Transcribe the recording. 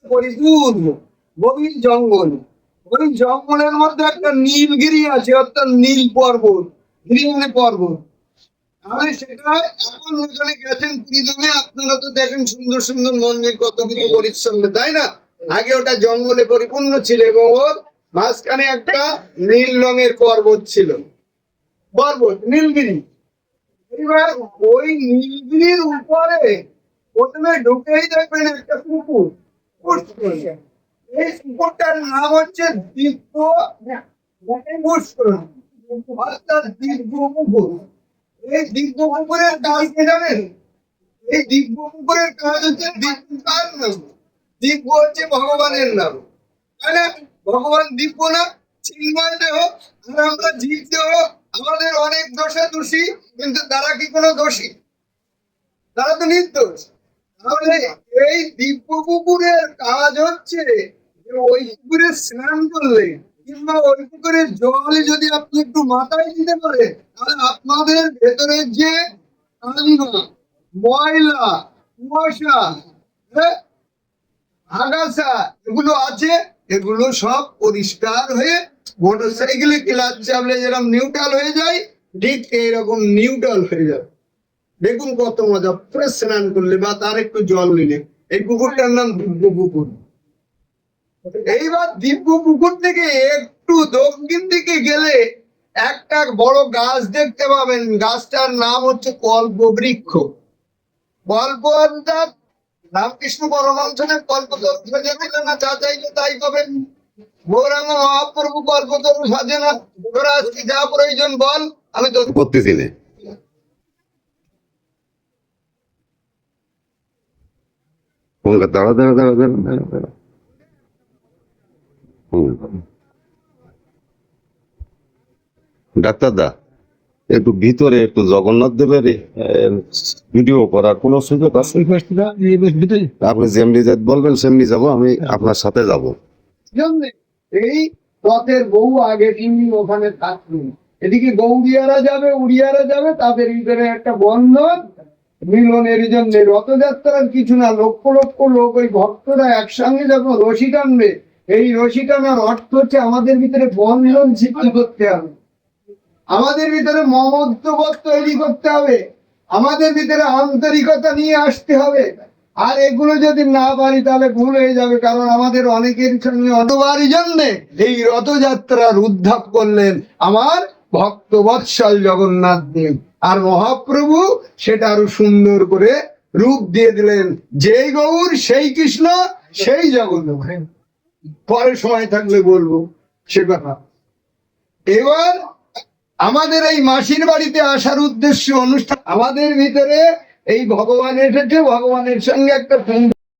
পরিপূর্ণ গভীর জঙ্গল। ওই জঙ্গলের মধ্যে একটা নীলগিরি আছে, অর্থাৎ নীল পর্বত। গিরি মানে পর্বত। তাহলে সেটা এখন ওখানে গেছেন পুরীধামে, আপনারা তো দেখেন সুন্দর সুন্দর মন্দির, কত কিছু পরিচ্ছন্ন, তাই না? আগে ওটা জঙ্গলে পরিপূর্ণ ছিল এবং ওর মাঝখানে একটা নীল রঙের পর্বত ছিল, পর্বত নীলগিরি। এবার ওই নীলগিরির উপরে প্রথমে ঢুকেই দেখবেন একটা পুকুর। এই পুকুরটার নাম হচ্ছে দিব্য পুষ্কর, অর্থাৎ দিব্য পুকুর। এই দিব্য পুকুরের কাজ কি জানেন? এই দিব্য পুকুরের কাজ হচ্ছে দিব্য কার নাম? দিব্য হচ্ছে ভগবানের নাম, তাই না? ভগবান দিব্য না, চিন্ময় দেহ, আর আমরা জীব দেহ। আমাদের অনেক দোষে দোষী, কিন্তু তারা কি কোনো দোষী? তারা তো নির্দোষ। তাহলে এই দিব্য পুকুরের কাজ হচ্ছে যে ওই পুকুরে স্নান করলে কিংবা ওই পুকুরের জল যদি আপনি একটু মাথায় দিতে পারে, তাহলে আপনাদের ভেতরে যে কালিমা, ময়লা, কুয়াশা, হ্যাঁ, আগাছা এগুলো আছে, এগুলো সব পরিষ্কার হয়ে মোটর সাইকেলে ক্লাচ চাপলে যেরকম নিউট্রাল হয়ে যায়, ঠিক এইরকম নিউট্রাল হয়ে যাবে। দেখুন কত মজা ফ্রেশ স্নান করলে বা তার একটু জল নিলে। এই পুকুরটার নাম দিব্য পুকুর। এইবার দিব্য পুকুর থেকে একটু দক্ষিণ দিকে গেলে একটা বড় গাছ দেখতে পাবেন। গাছটার নাম হচ্ছে কল্পবৃক্ষ। কল্প অর্থাৎ রামকৃষ্ণ পরমহংসের কল্পতরু সাজিয়েছিলেন না, যা চাইলে তাই পাবেন। গৌরাঙ্গ মহাপ্রভু কল্পতরু সাজে না। তোরা আজকে যা প্রয়োজন বল, আমি তো করতেছি না। দাঁড়া দাঁড়া দাঁড়া দাঁড়া দাঁড়া দাঁড়া। ডাক্তার দা, একটু ভিতরে একটু জগন্নাথ দেবের ভিডিও করার কোন সুযোগ আছে? আপনি যেমনি বলবেন সেমনি যাব, আমি আপনার সাথে যাব। এই পথের বহু আগে তিনি ওখানে থাকবেন। এদিকে গৌড়িয়ারা যাবে, উড়িয়ারা যাবে, তাদের ভিতরে একটা বন্ধন মিলনের জন্য। রথযাত্রার কিছু না, লক্ষ লক্ষ লোক ওই ভক্তরা একসঙ্গে যখন রশি টানবে, এই রশি টানার অর্থ হচ্ছে আমাদের ভিতরে বন্ধন সৃষ্টি করতে হবে, আমাদের ভিতরে মমত্ববোধ তৈরি করতে হবে, আমাদের ভিতরে আন্তরিকতা নিয়ে আসতে হবে। আর এগুলো যদি না পারি তাহলে ভুল হয়ে যাবে, কারণ আমাদের অনেকের সঙ্গে অনবারই জন্যে এই রথযাত্রার উদ্ধার করলেন আমার ভক্তবৎসল জগন্নাথ দেব। আর মহাপ্রভু সেটা আরো সুন্দর করে রূপ দিয়ে দিলেন, যেই গৌর সেই কৃষ্ণ সেই জগন্নাথ। পরে সময় থাকলে বলবো সে কথা। এবার আমাদের এই মাসির বাড়িতে আসার উদ্দেশ্য অনুষ্ঠান, আমাদের ভিতরে এই ভগবান এসেছে, ভগবানের সঙ্গে একটা